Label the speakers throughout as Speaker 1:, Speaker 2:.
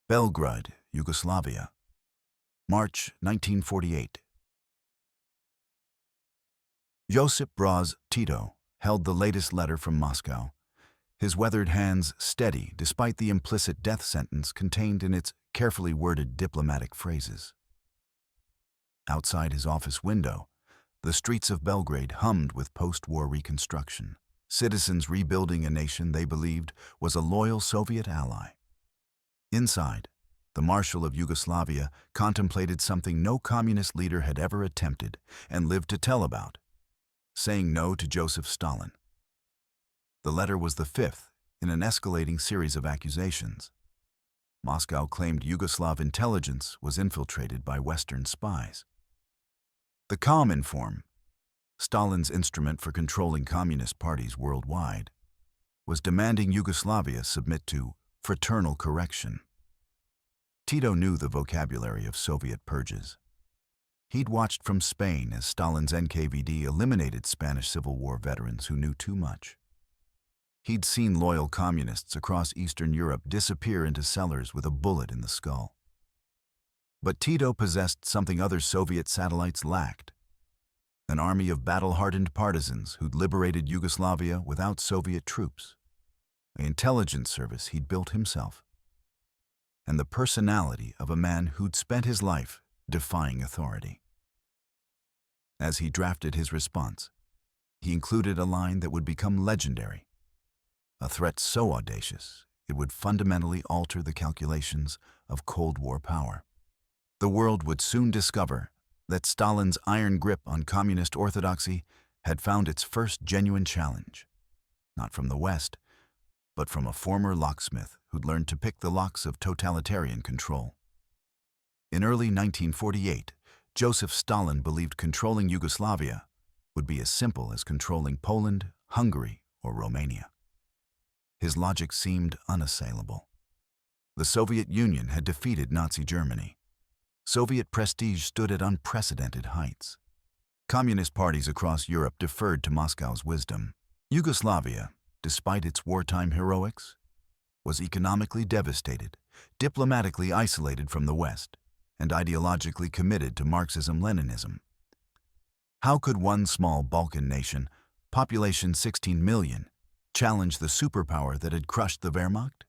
Speaker 1: Belgrade, Yugoslavia, March 1948. Josip Broz Tito held the latest letter from Moscow, his weathered hands steady despite the implicit death sentence contained in its carefully worded diplomatic phrases. Outside his office window, the streets of Belgrade hummed with post-war reconstruction, citizens rebuilding a nation they believed was a loyal Soviet ally. Inside, the Marshal of Yugoslavia contemplated something no communist leader had ever attempted and lived to tell about: saying no to Joseph Stalin. The letter was the fifth in an escalating series of accusations. Moscow claimed Yugoslav intelligence was infiltrated by Western spies. The Cominform, Stalin's instrument for controlling communist parties worldwide, was demanding Yugoslavia submit to fraternal correction. Tito knew the vocabulary of Soviet purges. He'd watched from Spain as Stalin's NKVD eliminated Spanish Civil War veterans who knew too much. He'd seen loyal communists across Eastern Europe disappear into cellars with a bullet in the skull. But Tito possessed something other Soviet satellites lacked: an army of battle-hardened partisans who'd liberated Yugoslavia without Soviet troops, an intelligence service he'd built himself, and the personality of a man who'd spent his life defying authority. As he drafted his response, he included a line that would become legendary, a threat so audacious it would fundamentally alter the calculations of Cold War power. The world would soon discover that Stalin's iron grip on communist orthodoxy had found its first genuine challenge, not from the West, but from a former locksmith who'd learned to pick the locks of totalitarian control. In early 1948, Joseph Stalin believed controlling Yugoslavia would be as simple as controlling Poland, Hungary, or Romania. His logic seemed unassailable. The Soviet Union had defeated Nazi Germany. Soviet prestige stood at unprecedented heights. Communist parties across Europe deferred to Moscow's wisdom. Yugoslavia, despite its wartime heroics, was economically devastated, diplomatically isolated from the West, and ideologically committed to Marxism-Leninism. How could one small Balkan nation, population 16 million, challenge the superpower that had crushed the Wehrmacht?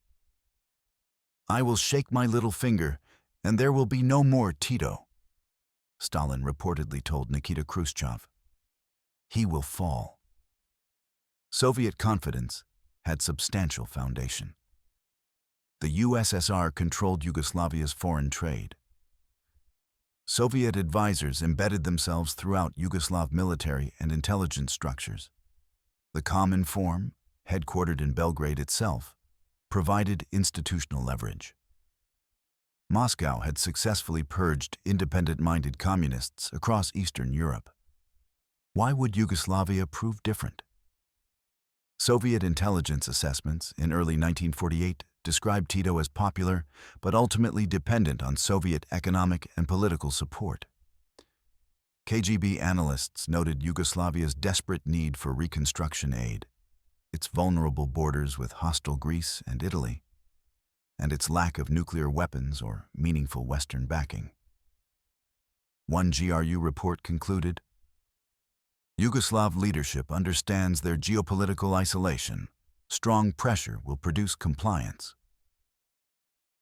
Speaker 1: "I will shake my little finger, and there will be no more Tito," Stalin reportedly told Nikita Khrushchev. He will fall. Soviet confidence had substantial foundation. The USSR controlled Yugoslavia's foreign trade. Soviet advisors embedded themselves throughout Yugoslav military and intelligence structures. The Cominform, headquartered in Belgrade itself, provided institutional leverage. Moscow had successfully purged independent-minded communists across Eastern Europe. Why would Yugoslavia prove different? Soviet intelligence assessments in early 1948 described Tito as popular, but ultimately dependent on Soviet economic and political support. KGB analysts noted Yugoslavia's desperate need for reconstruction aid, its vulnerable borders with hostile Greece and Italy, and its lack of nuclear weapons or meaningful Western backing. One GRU report concluded, "Yugoslav leadership understands their geopolitical isolation. Strong pressure will produce compliance."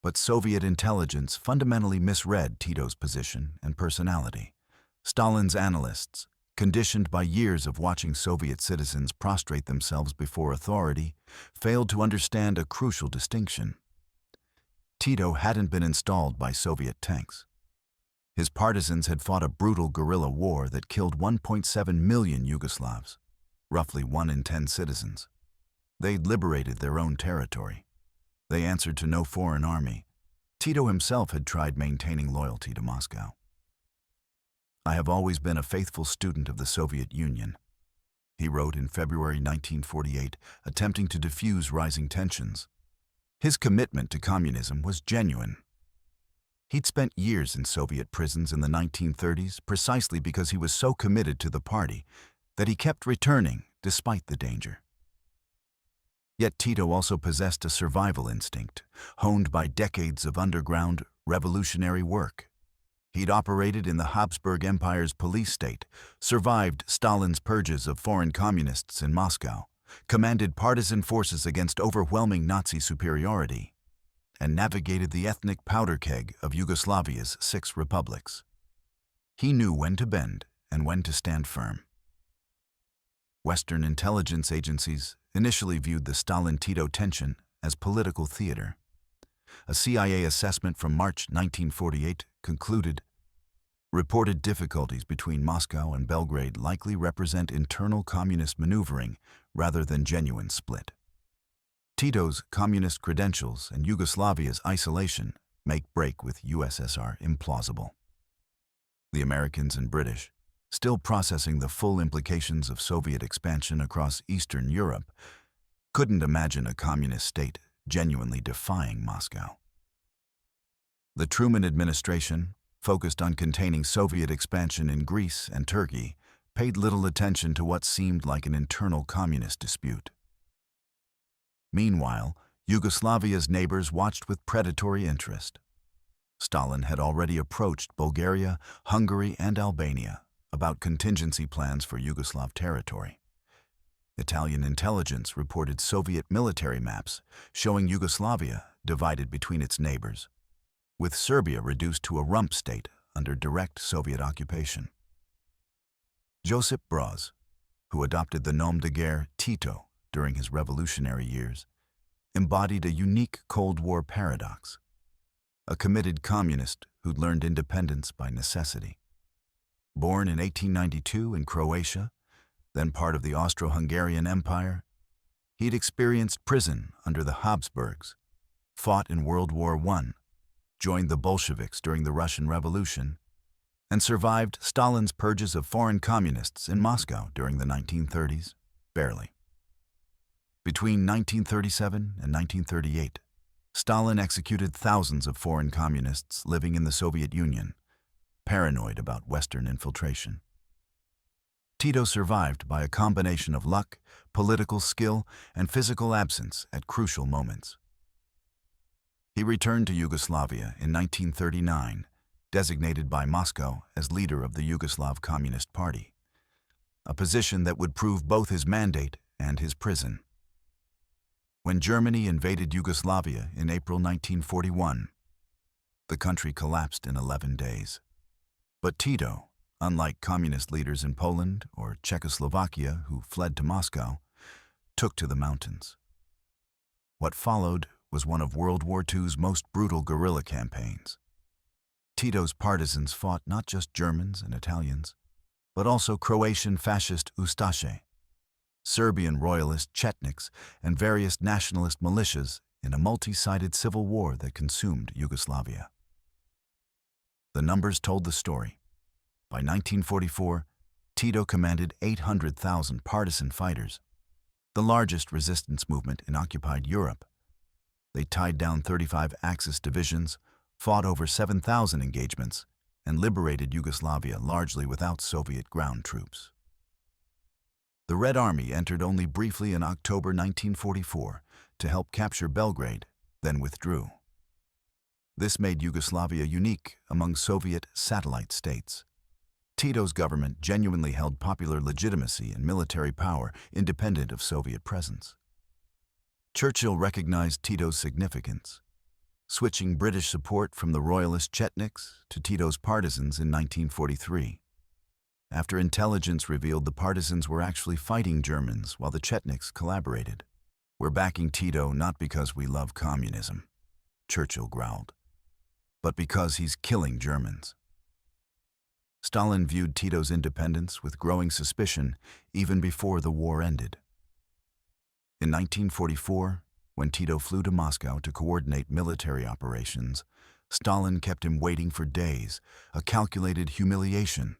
Speaker 1: But Soviet intelligence fundamentally misread Tito's position and personality. Stalin's analysts, conditioned by years of watching Soviet citizens prostrate themselves before authority, failed to understand a crucial distinction. Tito hadn't been installed by Soviet tanks. His partisans had fought a brutal guerrilla war that killed 1.7 million Yugoslavs, roughly 1 in 10 citizens. They'd liberated their own territory. They answered to no foreign army. Tito himself had tried maintaining loyalty to Moscow. "I have always been a faithful student of the Soviet Union," he wrote in February 1948, attempting to diffuse rising tensions. His commitment to communism was genuine. He'd spent years in Soviet prisons in the 1930s precisely because he was so committed to the party that he kept returning despite the danger. Yet Tito also possessed a survival instinct, honed by decades of underground revolutionary work. He'd operated in the Habsburg Empire's police state, survived Stalin's purges of foreign communists in Moscow, commanded partisan forces against overwhelming Nazi superiority, and navigated the ethnic powder keg of Yugoslavia's 6 republics. He knew when to bend and when to stand firm. Western intelligence agencies initially viewed the Stalin-Tito tension as political theater. A CIA assessment from March 1948 concluded, reported difficulties between Moscow and Belgrade likely represent internal communist maneuvering rather than genuine split. Tito's communist credentials and Yugoslavia's isolation make break with USSR implausible. The Americans and British, still processing the full implications of Soviet expansion across Eastern Europe, couldn't imagine a communist state genuinely defying Moscow. The Truman administration, focused on containing Soviet expansion in Greece and Turkey, paid little attention to what seemed like an internal communist dispute. Meanwhile, Yugoslavia's neighbors watched with predatory interest. Stalin had already approached Bulgaria, Hungary, and Albania about contingency plans for Yugoslav territory. Italian intelligence reported Soviet military maps showing Yugoslavia divided between its neighbors, with Serbia reduced to a rump state under direct Soviet occupation. Josip Broz, who adopted the nom de guerre Tito during his revolutionary years, embodied a unique Cold War paradox. A committed communist who'd learned independence by necessity. Born in 1892 in Croatia, then part of the Austro-Hungarian Empire, he'd experienced prison under the Habsburgs, fought in World War I, joined the Bolsheviks during the Russian Revolution, and survived Stalin's purges of foreign communists in Moscow during the 1930s, barely. Between 1937 and 1938, Stalin executed thousands of foreign communists living in the Soviet Union, paranoid about Western infiltration. Tito survived by a combination of luck, political skill, and physical absence at crucial moments. He returned to Yugoslavia in 1939, designated by Moscow as leader of the Yugoslav Communist Party, a position that would prove both his mandate and his prison. When Germany invaded Yugoslavia in April 1941, the country collapsed in 11 days. But Tito, unlike communist leaders in Poland or Czechoslovakia who fled to Moscow, took to the mountains. What followed was one of World War II's most brutal guerrilla campaigns. Tito's partisans fought not just Germans and Italians, but also Croatian fascist Ustaše, Serbian royalist Chetniks, and various nationalist militias in a multi-sided civil war that consumed Yugoslavia. The numbers told the story. By 1944, Tito commanded 800,000 partisan fighters, the largest resistance movement in occupied Europe. They tied down 35 Axis divisions, fought over 7,000 engagements, and liberated Yugoslavia largely without Soviet ground troops. The Red Army entered only briefly in October 1944 to help capture Belgrade, then withdrew. This made Yugoslavia unique among Soviet satellite states. Tito's government genuinely held popular legitimacy and military power independent of Soviet presence. Churchill recognized Tito's significance, switching British support from the royalist Chetniks to Tito's partisans in 1943. After intelligence revealed the partisans were actually fighting Germans while the Chetniks collaborated. "We're backing Tito not because we love communism," Churchill growled, "but because he's killing Germans." Stalin viewed Tito's independence with growing suspicion even before the war ended. In 1944, when Tito flew to Moscow to coordinate military operations, Stalin kept him waiting for days, a calculated humiliation.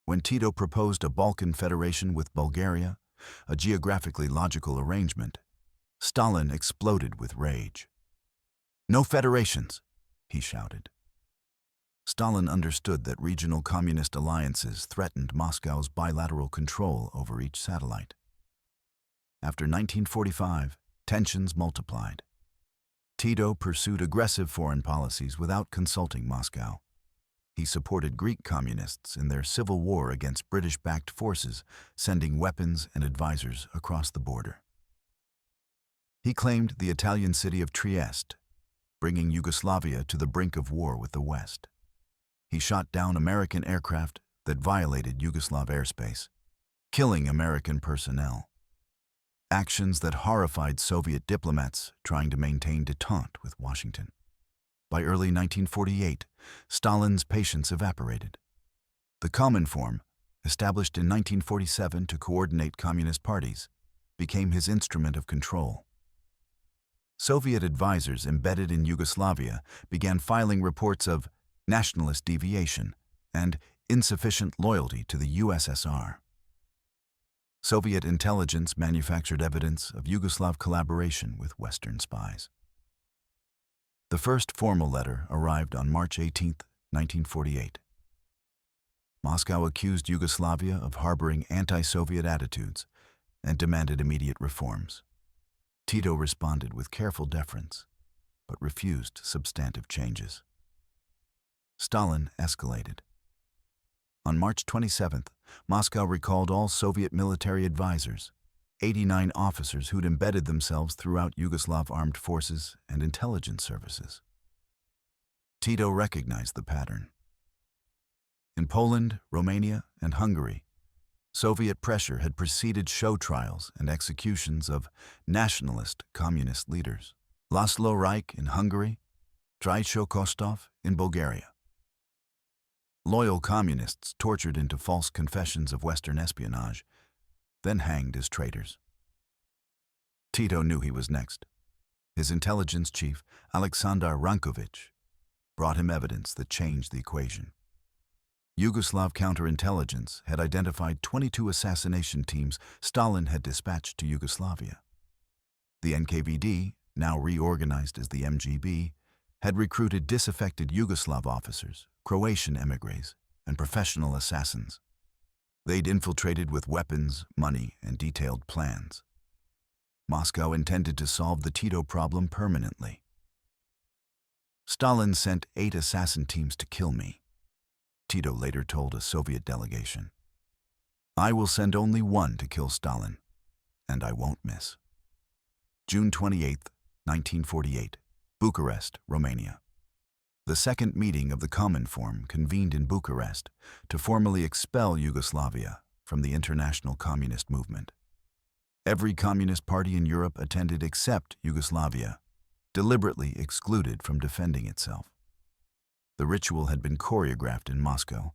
Speaker 1: When Tito proposed a Balkan federation with Bulgaria, a geographically logical arrangement, Stalin exploded with rage. "No federations," he shouted. Stalin understood that regional communist alliances threatened Moscow's bilateral control over each satellite. After 1945, tensions multiplied. Tito pursued aggressive foreign policies without consulting Moscow. He supported Greek communists in their civil war against British-backed forces, sending weapons and advisors across the border. He claimed the Italian city of Trieste, bringing Yugoslavia to the brink of war with the West. He shot down American aircraft that violated Yugoslav airspace, killing American personnel. Actions that horrified Soviet diplomats trying to maintain détente with Washington. By early 1948, Stalin's patience evaporated. The Cominform, established in 1947 to coordinate communist parties, became his instrument of control. Soviet advisors embedded in Yugoslavia began filing reports of nationalist deviation and insufficient loyalty to the USSR. Soviet intelligence manufactured evidence of Yugoslav collaboration with Western spies. The first formal letter arrived on March 18, 1948. Moscow accused Yugoslavia of harboring anti-Soviet attitudes and demanded immediate reforms. Tito responded with careful deference, but refused substantive changes. Stalin escalated. On March 27th, Moscow recalled all Soviet military advisors, 89 officers who'd embedded themselves throughout Yugoslav armed forces and intelligence services. Tito recognized the pattern. In Poland, Romania, and Hungary, Soviet pressure had preceded show trials and executions of nationalist communist leaders. Laszlo Reich in Hungary, Traicho Kostov in Bulgaria. Loyal communists tortured into false confessions of Western espionage, then hanged as traitors. Tito knew he was next. His intelligence chief, Aleksandar Rankovic, brought him evidence that changed the equation. Yugoslav counterintelligence had identified 22 assassination teams Stalin had dispatched to Yugoslavia. The NKVD, now reorganized as the MGB, had recruited disaffected Yugoslav officers, Croatian émigrés, and professional assassins. They'd infiltrated with weapons, money, and detailed plans. Moscow intended to solve the Tito problem permanently. Stalin sent 8 assassin teams to kill me, Tito later told a Soviet delegation. I will send only one to kill Stalin, and I won't miss. June 28, 1948, Bucharest, Romania. The second meeting of the Cominform convened in Bucharest to formally expel Yugoslavia from the international communist movement. Every communist party in Europe attended except Yugoslavia, deliberately excluded from defending itself. The ritual had been choreographed in Moscow: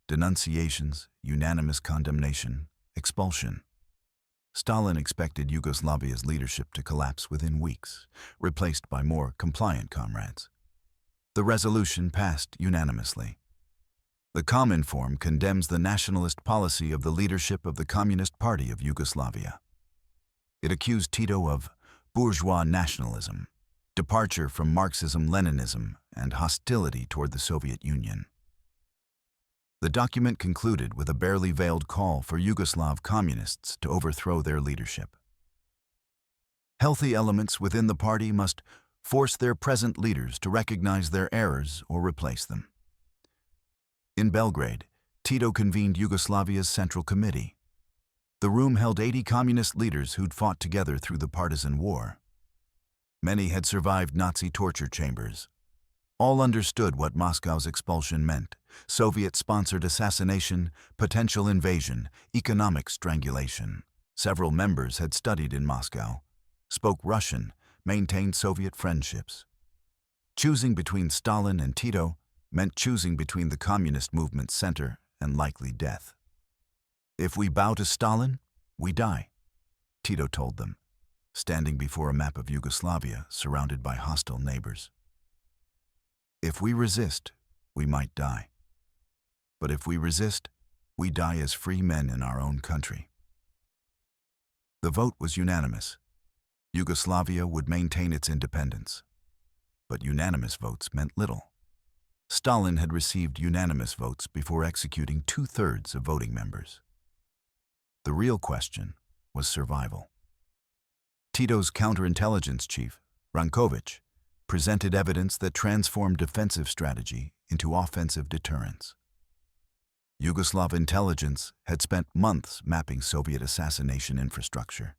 Speaker 1: denunciations, unanimous condemnation, expulsion. Stalin expected Yugoslavia's leadership to collapse within weeks, replaced by more compliant comrades. The resolution passed unanimously. The Cominform condemns the nationalist policy of the leadership of the Communist Party of Yugoslavia. It accused Tito of bourgeois nationalism, departure from Marxism-Leninism, and hostility toward the Soviet Union. The document concluded with a barely veiled call for Yugoslav communists to overthrow their leadership. Healthy elements within the party must force their present leaders to recognize their errors or replace them. In Belgrade, Tito convened Yugoslavia's Central Committee. The room held 80 communist leaders who'd fought together through the partisan war. Many had survived Nazi torture chambers. All understood what Moscow's expulsion meant: Soviet-sponsored assassination, potential invasion, economic strangulation. Several members had studied in Moscow, spoke Russian, maintained Soviet friendships. Choosing between Stalin and Tito meant choosing between the communist movement's center and likely death. If we bow to Stalin, we die, Tito told them, standing before a map of Yugoslavia surrounded by hostile neighbors. If we resist, we might die. But if we resist, we die as free men in our own country. The vote was unanimous. Yugoslavia would maintain its independence. But unanimous votes meant little. Stalin had received unanimous votes before executing 2/3 of voting members. The real question was survival. Tito's counterintelligence chief, Rankovic, presented evidence that transformed defensive strategy into offensive deterrence. Yugoslav intelligence had spent months mapping Soviet assassination infrastructure.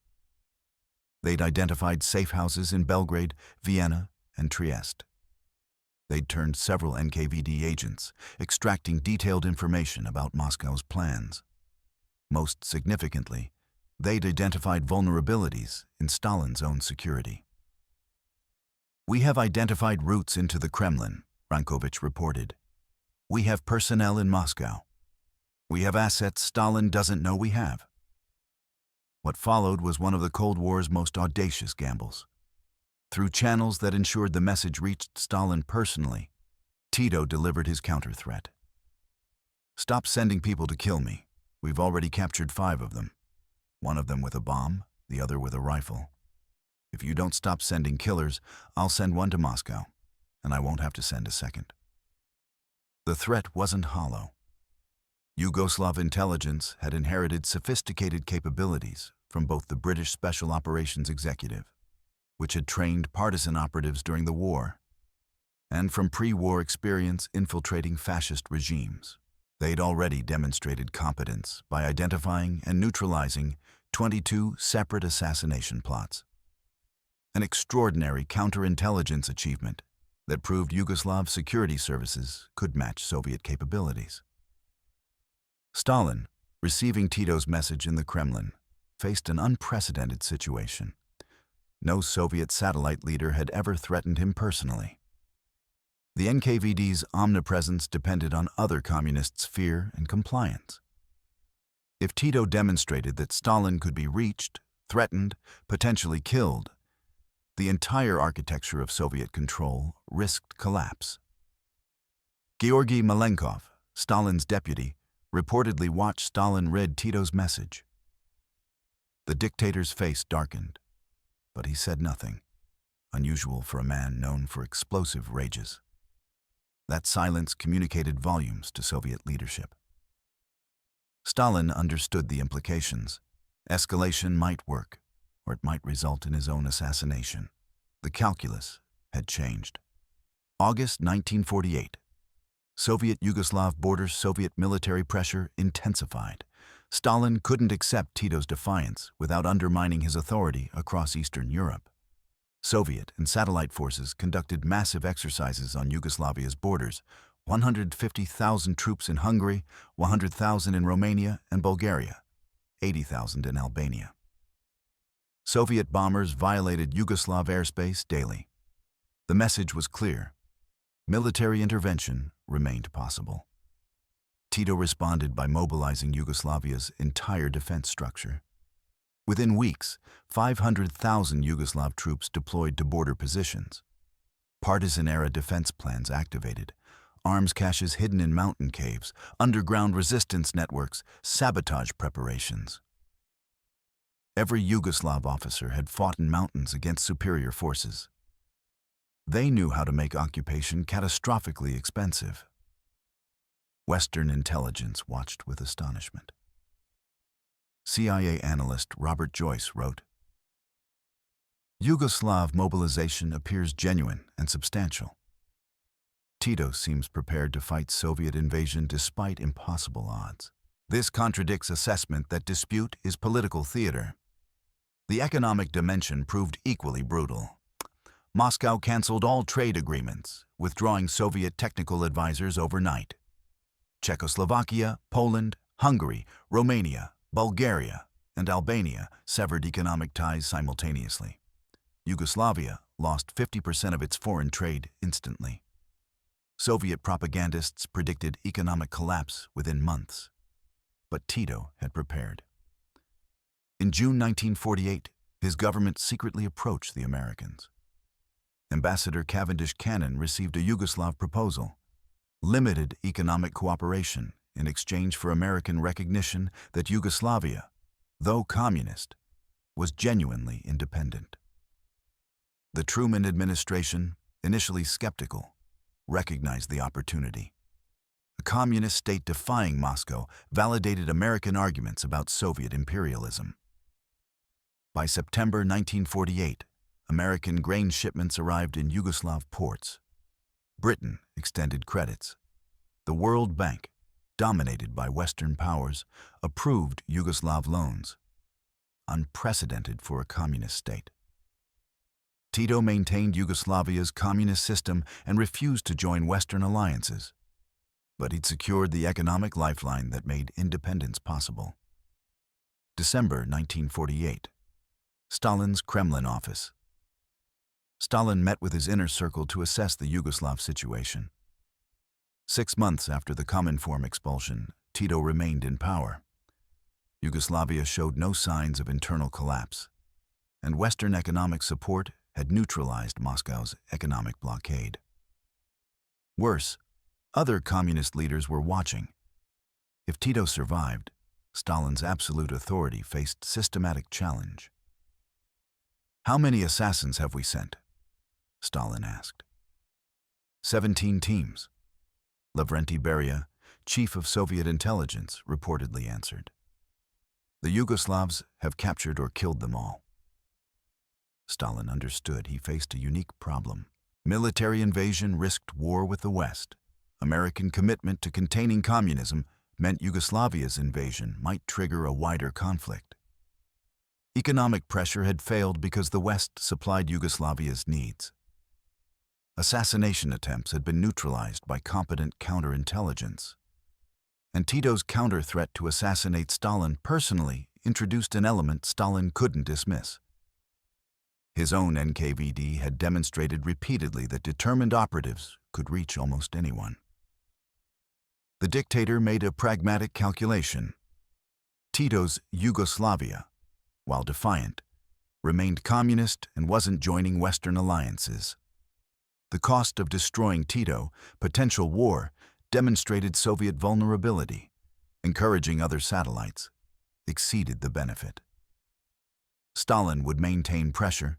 Speaker 1: They'd identified safe houses in Belgrade, Vienna, and Trieste. They'd turned several NKVD agents, extracting detailed information about Moscow's plans. Most significantly, they'd identified vulnerabilities in Stalin's own security. "We have identified routes into the Kremlin," Rankovic reported. "We have personnel in Moscow. We have assets Stalin doesn't know we have." What followed was one of the Cold War's most audacious gambles. Through channels that ensured the message reached Stalin personally, Tito delivered his counter-threat. "Stop sending people to kill me. We've already captured 5 of them. One of them with a bomb, the other with a rifle. If you don't stop sending killers, I'll send one to Moscow, and I won't have to send a second." The threat wasn't hollow. Yugoslav intelligence had inherited sophisticated capabilities from both the British Special Operations Executive, which had trained partisan operatives during the war, and from pre-war experience infiltrating fascist regimes. They'd already demonstrated competence by identifying and neutralizing 22 separate assassination plots. An extraordinary counterintelligence achievement that proved Yugoslav security services could match Soviet capabilities. Stalin, receiving Tito's message in the Kremlin, faced an unprecedented situation. No Soviet satellite leader had ever threatened him personally. The NKVD's omnipresence depended on other communists' fear and compliance. If Tito demonstrated that Stalin could be reached, threatened, potentially killed, the entire architecture of Soviet control risked collapse. Georgy Malenkov, Stalin's deputy, reportedly watched Stalin read Tito's message. The dictator's face darkened, but he said nothing, unusual for a man known for explosive rages. That silence communicated volumes to Soviet leadership. Stalin understood the implications. Escalation might work, or it might result in his own assassination. The calculus had changed. August 1948. Soviet Yugoslav borders, Soviet military pressure intensified. Stalin couldn't accept Tito's defiance without undermining his authority across Eastern Europe. Soviet and satellite forces conducted massive exercises on Yugoslavia's borders, 150,000 troops in Hungary, 100,000 in Romania and Bulgaria, 80,000 in Albania. Soviet bombers violated Yugoslav airspace daily. The message was clear. Military intervention remained possible. Tito responded by mobilizing Yugoslavia's entire defense structure. Within weeks, 500,000 Yugoslav troops deployed to border positions. Partisan-era defense plans activated, arms caches hidden in mountain caves, underground resistance networks, sabotage preparations. Every Yugoslav officer had fought in mountains against superior forces. They knew how to make occupation catastrophically expensive. Western intelligence watched with astonishment. CIA analyst Robert Joyce wrote, "Yugoslav mobilization appears genuine and substantial. Tito seems prepared to fight Soviet invasion despite impossible odds. This contradicts assessment that dispute is political theater. The economic dimension proved equally brutal. Moscow canceled all trade agreements, withdrawing Soviet technical advisors overnight. Czechoslovakia, Poland, Hungary, Romania, Bulgaria, and Albania severed economic ties simultaneously. Yugoslavia lost 50% of its foreign trade instantly. Soviet propagandists predicted economic collapse within months. But Tito had prepared. In June 1948, his government secretly approached the Americans. Ambassador Cavendish Cannon received a Yugoslav proposal, limited economic cooperation in exchange for American recognition that Yugoslavia, though communist, was genuinely independent. The Truman administration, initially skeptical, recognized the opportunity. A communist state defying Moscow validated American arguments about Soviet imperialism. By September 1948, American grain shipments arrived in Yugoslav ports. Britain extended credits. The World Bank, dominated by Western powers, approved Yugoslav loans, unprecedented for a communist state. Tito maintained Yugoslavia's communist system and refused to join Western alliances, but he'd secured the economic lifeline that made independence possible. December 1948. Stalin's Kremlin office. Stalin met with his inner circle to assess the Yugoslav situation. 6 months after the Cominform expulsion, Tito remained in power. Yugoslavia showed no signs of internal collapse, and Western economic support had neutralized Moscow's economic blockade. Worse, other communist leaders were watching. If Tito survived, Stalin's absolute authority faced systematic challenge. "How many assassins have we sent?" Stalin asked. 17 teams. Lavrenti Beria, chief of Soviet intelligence, reportedly answered. "The Yugoslavs have captured or killed them all." Stalin understood he faced a unique problem. Military invasion risked war with the West. American commitment to containing communism meant Yugoslavia's invasion might trigger a wider conflict. Economic pressure had failed because the West supplied Yugoslavia's needs. Assassination attempts had been neutralized by competent counterintelligence. And Tito's counter-threat to assassinate Stalin personally introduced an element Stalin couldn't dismiss. His own NKVD had demonstrated repeatedly that determined operatives could reach almost anyone. The dictator made a pragmatic calculation. Tito's Yugoslavia, while defiant, remained communist and wasn't joining Western alliances. The cost of destroying Tito, potential war, demonstrated Soviet vulnerability. Encouraging other satellites exceeded the benefit. Stalin would maintain pressure,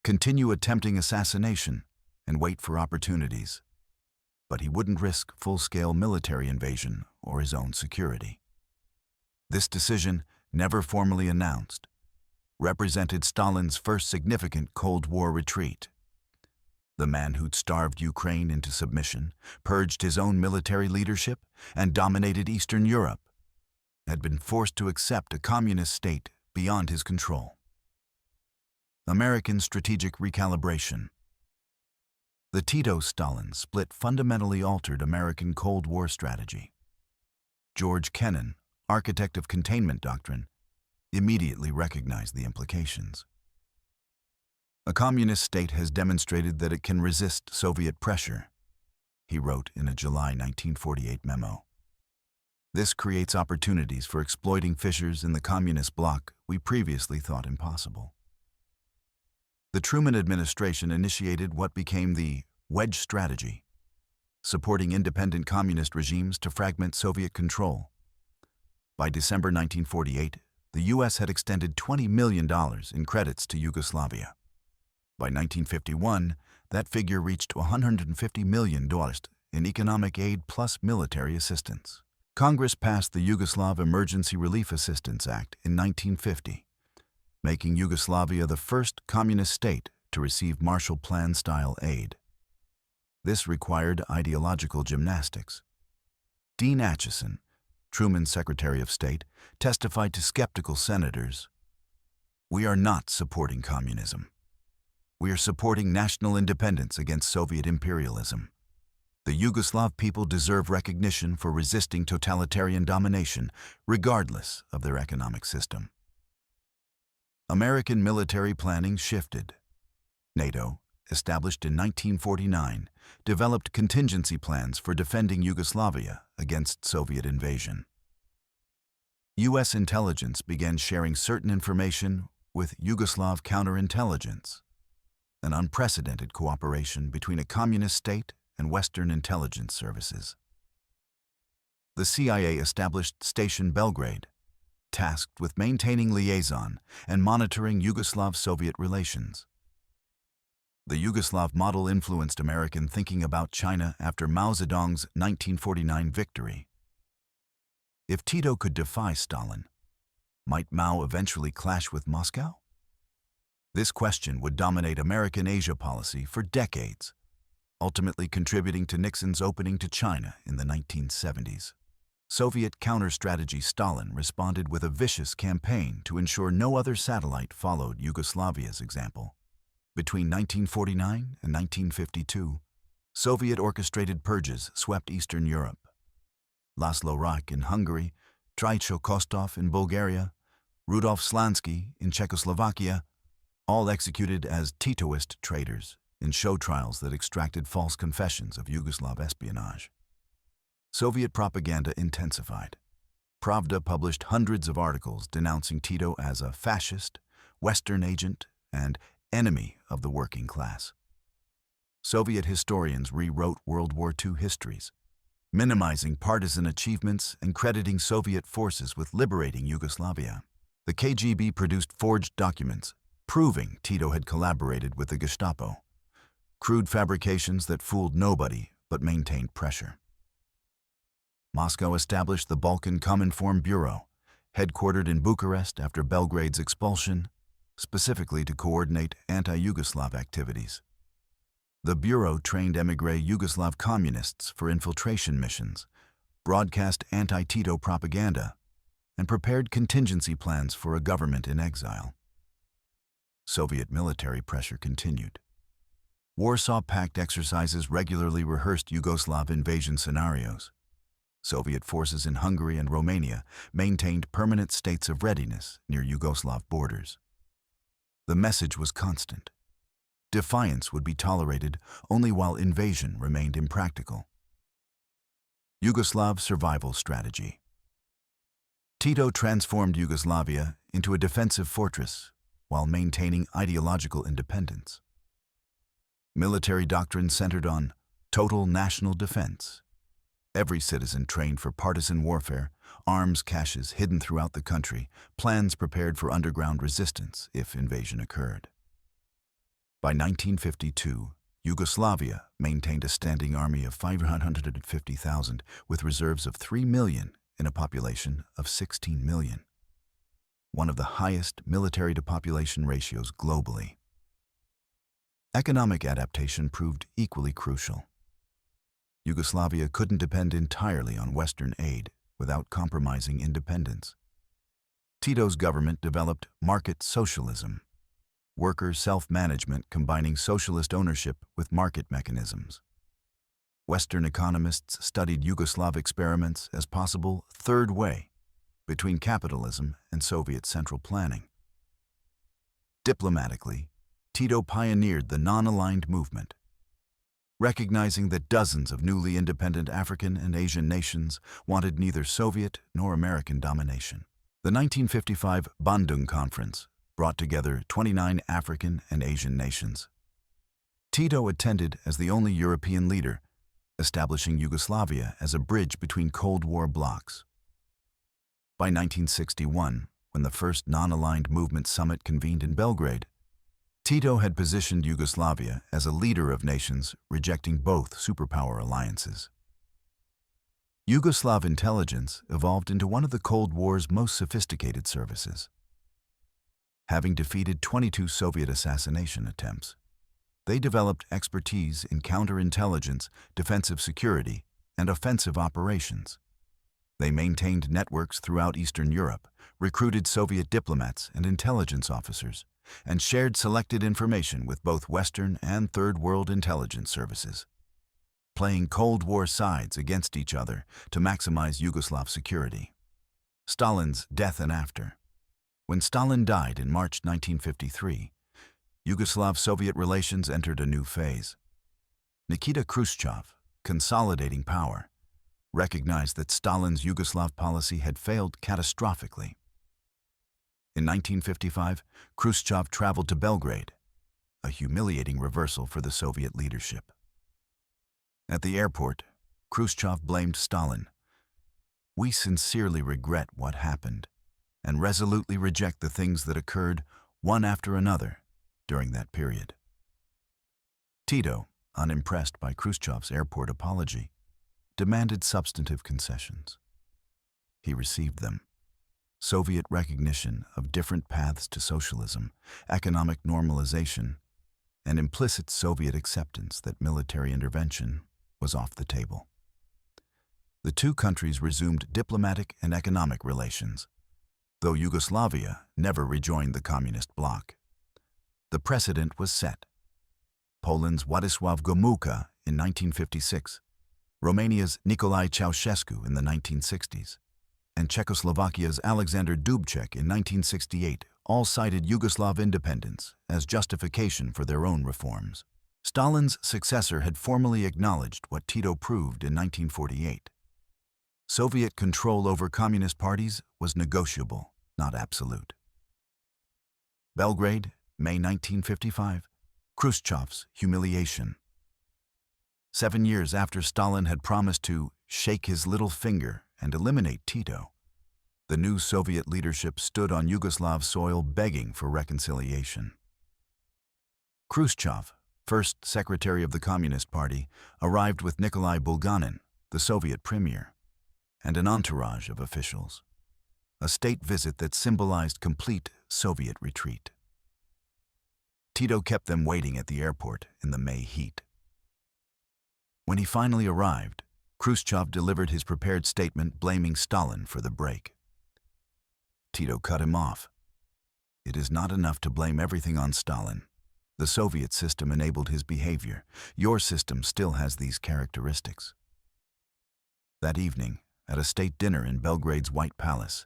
Speaker 1: continue attempting assassination, and wait for opportunities. But he wouldn't risk full-scale military invasion or his own security. This decision, never formally announced, represented Stalin's first significant Cold War retreat. The man who'd starved Ukraine into submission, purged his own military leadership, and dominated Eastern Europe, had been forced to accept a communist state beyond his control. American strategic recalibration. The Tito-Stalin split fundamentally altered American Cold War strategy. George Kennan, architect of containment doctrine, immediately recognized the implications. "A communist state has demonstrated that it can resist Soviet pressure," he wrote in a July 1948 memo. "This creates opportunities for exploiting fissures in the communist bloc we previously thought impossible." The Truman administration initiated what became the wedge strategy, supporting independent communist regimes to fragment Soviet control. By December 1948, the U.S. had extended $20 million in credits to Yugoslavia. By 1951, that figure reached $150 million in economic aid plus military assistance. Congress passed the Yugoslav Emergency Relief Assistance Act in 1950, making Yugoslavia the first communist state to receive Marshall Plan-style aid. This required ideological gymnastics. Dean Acheson, Truman's Secretary of State, testified to skeptical senators, "We are not supporting communism. We are supporting national independence against Soviet imperialism. The Yugoslav people deserve recognition for resisting totalitarian domination, regardless of their economic system." American military planning shifted. NATO, established in 1949, developed contingency plans for defending Yugoslavia against Soviet invasion. U.S. intelligence began sharing certain information with Yugoslav counterintelligence, an unprecedented cooperation between a communist state and Western intelligence services. The CIA established Station Belgrade, tasked with maintaining liaison and monitoring Yugoslav-Soviet relations. The Yugoslav model influenced American thinking about China after Mao Zedong's 1949 victory. If Tito could defy Stalin, might Mao eventually clash with Moscow? This question would dominate American Asia policy for decades, ultimately contributing to Nixon's opening to China in the 1970s. Soviet counter-strategy Stalin responded with a vicious campaign to ensure no other satellite followed Yugoslavia's example. Between 1949 and 1952, Soviet-orchestrated purges swept Eastern Europe. Laszlo Rajk in Hungary, Traicho Kostov in Bulgaria, Rudolf Slansky in Czechoslovakia, all executed as Titoist traitors in show trials that extracted false confessions of Yugoslav espionage. Soviet propaganda intensified. Pravda published hundreds of articles denouncing Tito as a fascist, Western agent, and enemy of the working class. Soviet historians rewrote World War II histories, minimizing partisan achievements and crediting Soviet forces with liberating Yugoslavia. The KGB produced forged documents proving Tito had collaborated with the Gestapo, crude fabrications that fooled nobody but maintained pressure. Moscow established the Balkan Cominform Bureau, headquartered in Bucharest after Belgrade's expulsion, specifically to coordinate anti-Yugoslav activities. The Bureau trained émigré Yugoslav communists for infiltration missions, broadcast anti-Tito propaganda, and prepared contingency plans for a government in exile. Soviet military pressure continued. Warsaw Pact exercises regularly rehearsed Yugoslav invasion scenarios. Soviet forces in Hungary and Romania maintained permanent states of readiness near Yugoslav borders. The message was constant. Defiance would be tolerated only while invasion remained impractical. Yugoslav survival strategy. Tito transformed Yugoslavia into a defensive fortress while maintaining ideological independence. Military doctrine centered on total national defense. Every citizen trained for partisan warfare, arms caches hidden throughout the country, plans prepared for underground resistance if invasion occurred. By 1952, Yugoslavia maintained a standing army of 550,000 with reserves of 3 million in a population of 16 million, one of the highest military-to-population ratios globally. Economic adaptation proved equally crucial. Yugoslavia couldn't depend entirely on Western aid without compromising independence. Tito's government developed market socialism, worker self-management combining socialist ownership with market mechanisms. Western economists studied Yugoslav experiments as possible third way between capitalism and Soviet central planning. Diplomatically, Tito pioneered the non-aligned movement, recognizing that dozens of newly independent African and Asian nations wanted neither Soviet nor American domination. The 1955 Bandung Conference brought together 29 African and Asian nations. Tito attended as the only European leader, establishing Yugoslavia as a bridge between Cold War blocs. By 1961, when the first non-aligned movement summit convened in Belgrade, Tito had positioned Yugoslavia as a leader of nations rejecting both superpower alliances. Yugoslav intelligence evolved into one of the Cold War's most sophisticated services. Having defeated 22 Soviet assassination attempts, they developed expertise in counterintelligence, defensive security, and offensive operations. They maintained networks throughout Eastern Europe, recruited Soviet diplomats and intelligence officers, and shared selected information with both Western and Third World intelligence services, playing Cold War sides against each other to maximize Yugoslav security. Stalin's death and after. When Stalin died in March 1953, Yugoslav-Soviet relations entered a new phase. Nikita Khrushchev, consolidating power, recognized that Stalin's Yugoslav policy had failed catastrophically. In 1955, Khrushchev traveled to Belgrade, a humiliating reversal for the Soviet leadership. At the airport, Khrushchev blamed Stalin. "We sincerely regret what happened and resolutely reject the things that occurred one after another during that period." Tito, unimpressed by Khrushchev's airport apology, demanded substantive concessions. He received them. Soviet recognition of different paths to socialism, economic normalization, and implicit Soviet acceptance that military intervention was off the table. The two countries resumed diplomatic and economic relations, though Yugoslavia never rejoined the communist bloc. The precedent was set. Poland's Władysław Gomułka in 1956, Romania's Nicolae Ceausescu in the 1960s, and Czechoslovakia's Alexander Dubček in 1968 all cited Yugoslav independence as justification for their own reforms. Stalin's successor had formally acknowledged what Tito proved in 1948. Soviet control over communist parties was negotiable, not absolute. Belgrade, May 1955, Khrushchev's humiliation. 7 years after Stalin had promised to shake his little finger and eliminate Tito, the new Soviet leadership stood on Yugoslav soil begging for reconciliation. Khrushchev, first secretary of the Communist Party, arrived with Nikolai Bulganin, the Soviet premier, and an entourage of officials, a state visit that symbolized complete Soviet retreat. Tito kept them waiting at the airport in the May heat. When he finally arrived, Khrushchev delivered his prepared statement blaming Stalin for the break. Tito cut him off. It is not enough to blame everything on Stalin. The Soviet system enabled his behavior. Your system still has these characteristics. That evening, at a state dinner in Belgrade's White Palace,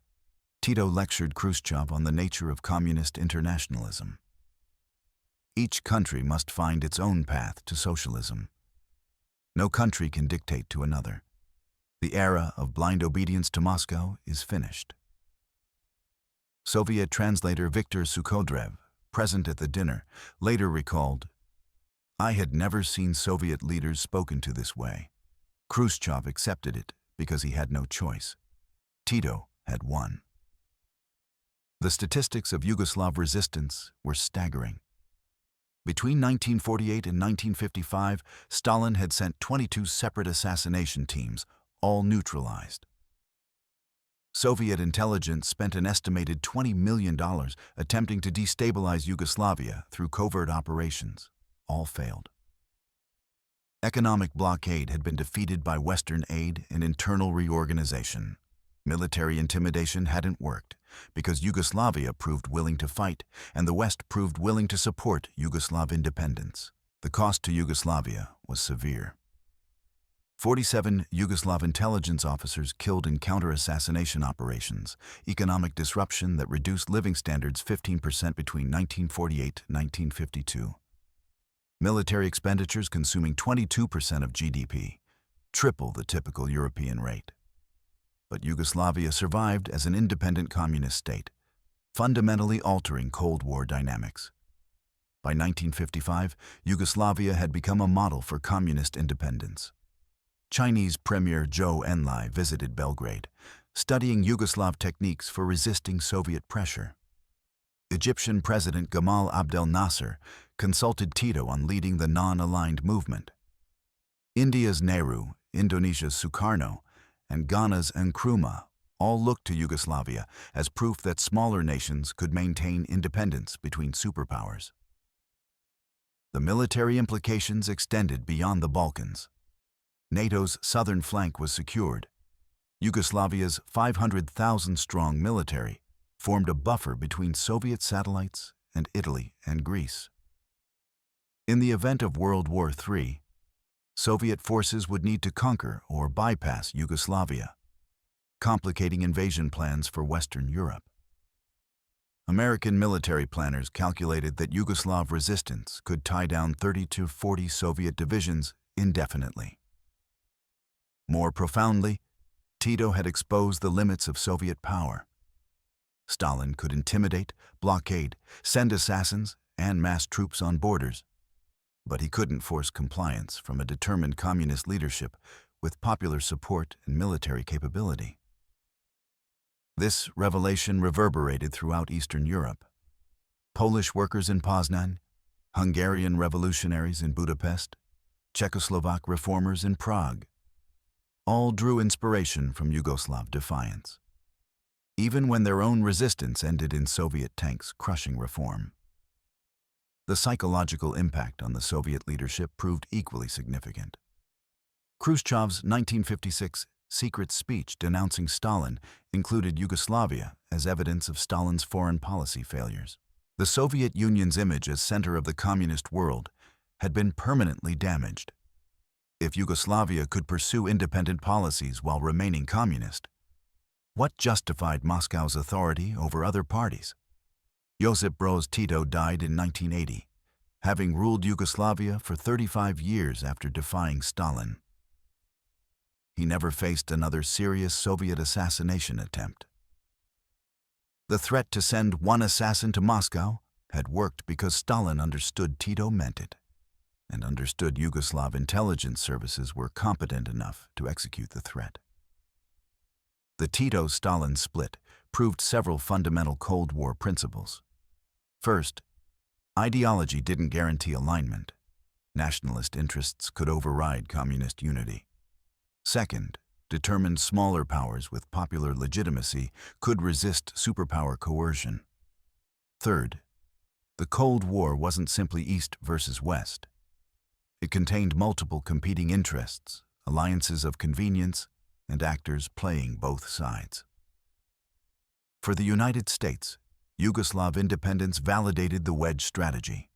Speaker 1: Tito lectured Khrushchev on the nature of communist internationalism. Each country must find its own path to socialism. No country can dictate to another. The era of blind obedience to Moscow is finished. Soviet translator Viktor Sukhodrev, present at the dinner, later recalled, "I had never seen Soviet leaders spoken to this way. Khrushchev accepted it because he had no choice. Tito had won." The statistics of Yugoslav resistance were staggering. Between 1948 and 1955, Stalin had sent 22 separate assassination teams, all neutralized. Soviet intelligence spent an estimated $20 million attempting to destabilize Yugoslavia through covert operations. All failed. Economic blockade had been defeated by Western aid and internal reorganization. Military intimidation hadn't worked because Yugoslavia proved willing to fight and the West proved willing to support Yugoslav independence. The cost to Yugoslavia was severe. 47 Yugoslav intelligence officers killed in counter-assassination operations, economic disruption that reduced living standards 15% between 1948 and 1952. Military expenditures consuming 22% of GDP, triple the typical European rate. But Yugoslavia survived as an independent communist state, fundamentally altering Cold War dynamics. By 1955, Yugoslavia had become a model for communist independence. Chinese Premier Zhou Enlai visited Belgrade, studying Yugoslav techniques for resisting Soviet pressure. Egyptian President Gamal Abdel Nasser consulted Tito on leading the non-aligned movement. India's Nehru, Indonesia's Sukarno, and Ghana's Nkrumah all looked to Yugoslavia as proof that smaller nations could maintain independence between superpowers. The military implications extended beyond the Balkans. NATO's southern flank was secured. Yugoslavia's 500,000-strong military formed a buffer between Soviet satellites and Italy and Greece. In the event of World War III, Soviet forces would need to conquer or bypass Yugoslavia, complicating invasion plans for Western Europe. American military planners calculated that Yugoslav resistance could tie down 30 to 40 Soviet divisions indefinitely. More profoundly, Tito had exposed the limits of Soviet power. Stalin could intimidate, blockade, send assassins, and mass troops on borders, but he couldn't force compliance from a determined communist leadership with popular support and military capability. This revelation reverberated throughout Eastern Europe. Polish workers in Poznan, Hungarian revolutionaries in Budapest, Czechoslovak reformers in Prague, all drew inspiration from Yugoslav defiance. even when their own resistance ended in Soviet tanks crushing reform. The psychological impact on the Soviet leadership proved equally significant. Khrushchev's 1956 secret speech denouncing Stalin included Yugoslavia as evidence of Stalin's foreign policy failures. The Soviet Union's image as center of the communist world had been permanently damaged. If Yugoslavia could pursue independent policies while remaining communist, what justified Moscow's authority over other parties? Josip Broz Tito died in 1980, having ruled Yugoslavia for 35 years after defying Stalin. He never faced another serious Soviet assassination attempt. The threat to send one assassin to Moscow had worked because Stalin understood Tito meant it, and understood Yugoslav intelligence services were competent enough to execute the threat. The Tito-Stalin split proved several fundamental Cold War principles. First, ideology didn't guarantee alignment. Nationalist interests could override communist unity. Second, determined smaller powers with popular legitimacy could resist superpower coercion. Third, the Cold War wasn't simply East versus West. It contained multiple competing interests, alliances of convenience, and actors playing both sides. For the United States, Yugoslav independence validated the wedge strategy.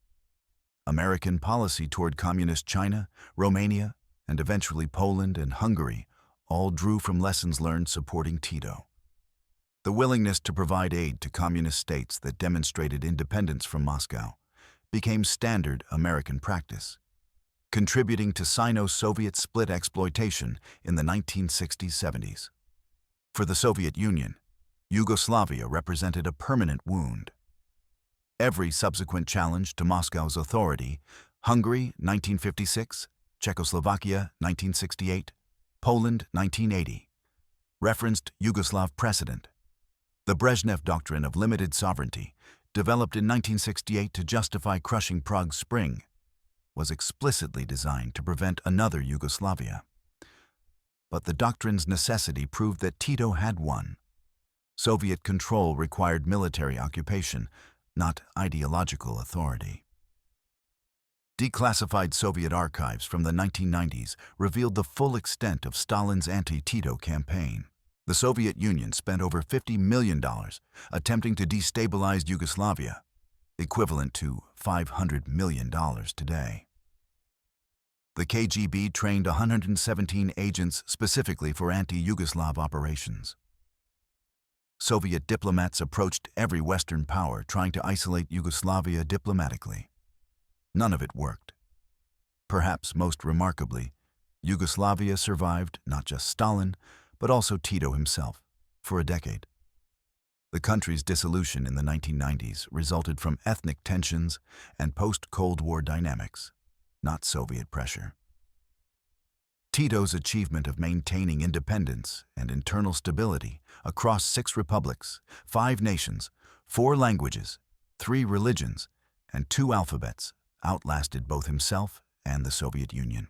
Speaker 1: American policy toward Communist China, Romania, and eventually Poland and Hungary all drew from lessons learned supporting Tito. The willingness to provide aid to communist states that demonstrated independence from Moscow became standard American practice, contributing to Sino-Soviet split exploitation in the 1960s-70s. For the Soviet Union, Yugoslavia represented a permanent wound. Every subsequent challenge to Moscow's authority, Hungary 1956, Czechoslovakia 1968, Poland 1980, referenced Yugoslav precedent. The Brezhnev doctrine of limited sovereignty, developed in 1968 to justify crushing Prague's spring, was explicitly designed to prevent another Yugoslavia. But the doctrine's necessity proved that Tito had won. Soviet control required military occupation, not ideological authority. Declassified Soviet archives from the 1990s revealed the full extent of Stalin's anti-Tito campaign. The Soviet Union spent over $50 million attempting to destabilize Yugoslavia, equivalent to $500 million today. The KGB trained 117 agents specifically for anti-Yugoslav operations. Soviet diplomats approached every Western power trying to isolate Yugoslavia diplomatically. None of it worked. Perhaps most remarkably, Yugoslavia survived not just Stalin, but also Tito himself, for a decade. The country's dissolution in the 1990s resulted from ethnic tensions and post-Cold War dynamics, not Soviet pressure. Tito's achievement of maintaining independence and internal stability across 6 republics, 5 nations, 4 languages, 3 religions, and 2 alphabets outlasted both himself and the Soviet Union.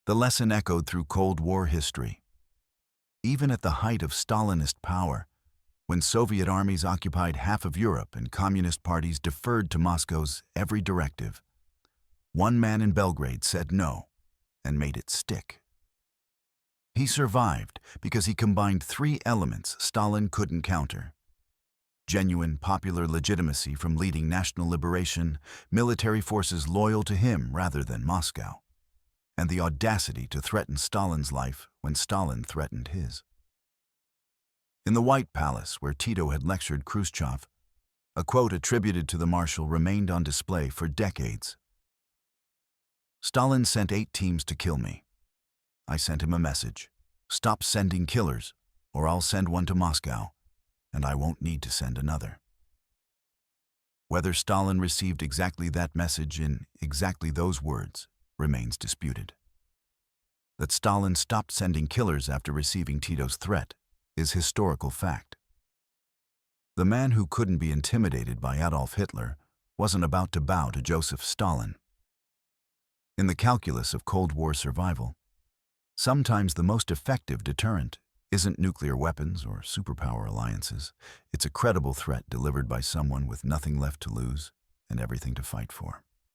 Speaker 1: The lesson echoed through Cold War history. Even at the height of Stalinist power, when Soviet armies occupied half of Europe and communist parties deferred to Moscow's every directive, one man in Belgrade said no and made it stick. He survived because he combined 3 elements Stalin couldn't counter: genuine popular legitimacy from leading national liberation, military forces loyal to him rather than Moscow, and the audacity to threaten Stalin's life when Stalin threatened his. In the White Palace, where Tito had lectured Khrushchev, a quote attributed to the Marshal remained on display for decades. "Stalin sent 8 teams to kill me. I sent him a message: stop sending killers, or I'll send one to Moscow, and I won't need to send another." Whether Stalin received exactly that message in exactly those words remains disputed. That Stalin stopped sending killers after receiving Tito's threat is historical fact. The man who couldn't be intimidated by Adolf Hitler wasn't about to bow to Joseph Stalin. In the calculus of Cold War survival, sometimes the most effective deterrent isn't nuclear weapons or superpower alliances. It's a credible threat delivered by someone with nothing left to lose and everything to fight for.